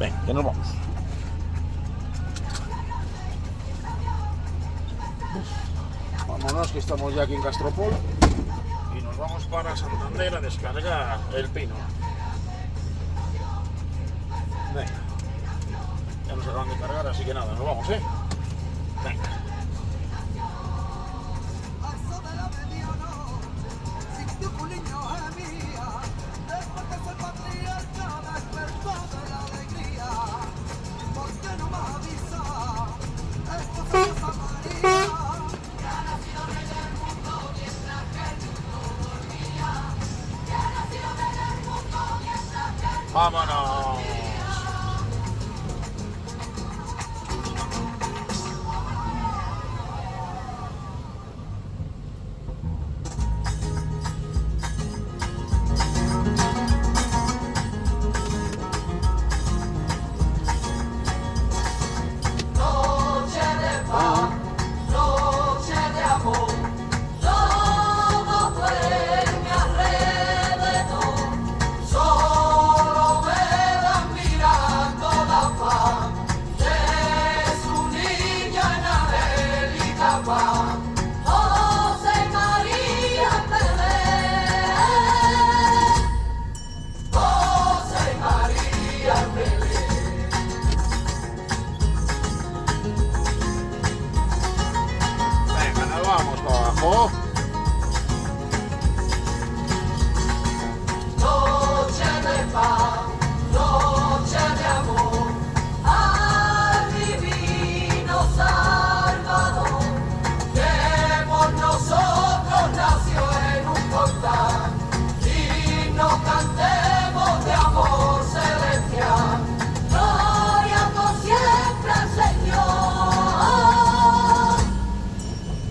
Venga, que nos vamos. Vámonos, que estamos ya aquí en Castropol y nos vamos para Santander a descargar el pino. Venga, ya nos acaban de cargar, así que nada, nos vamos, venga. ¡Vámonos! Noche de paz, noche de amor, al divino Salvador, que por nosotros nació en un portal, y nos cantemos de amor celestial. Gloria por siempre al Señor.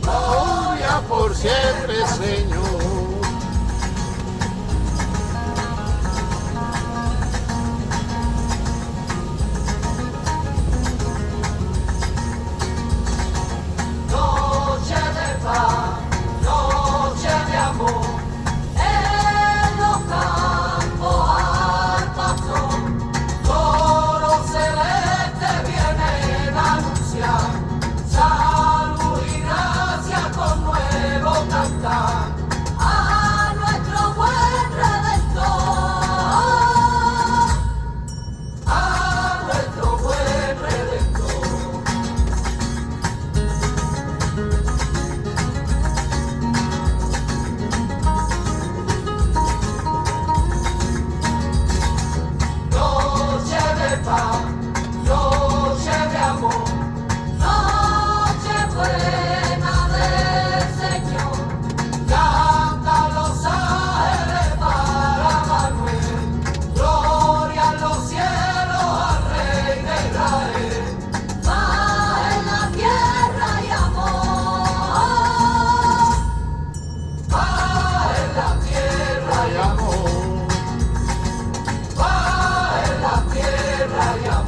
Gloria por siempre, Señor. Noche de paz, noche de amor, en los campos al patrón, coro celeste vienen a anunciar, salud y gracia con nuevo cantar, a nuestro buen Redentor, a nuestro buen Redentor. Noche de paz, noche de amor, noche buena del Señor. Cantan los ángeles para Manuel, gloria en los cielos al Rey de Israel. Paz en la tierra y amor, paz en la tierra y amor. Paz en la tierra y amor.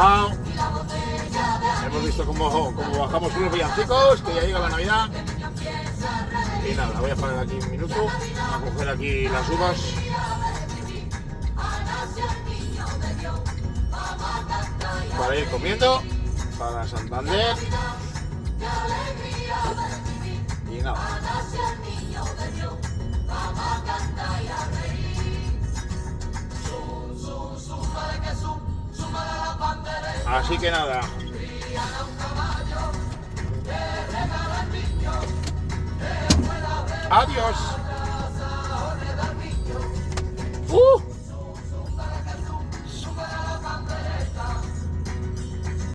bajado. Hemos visto cómo bajamos unos villancicos, que ya llega la Navidad. Y nada, voy a parar aquí un minuto, a coger aquí las uvas. Para ir comiendo, para Santander. Y nada. Así que nada. Adiós.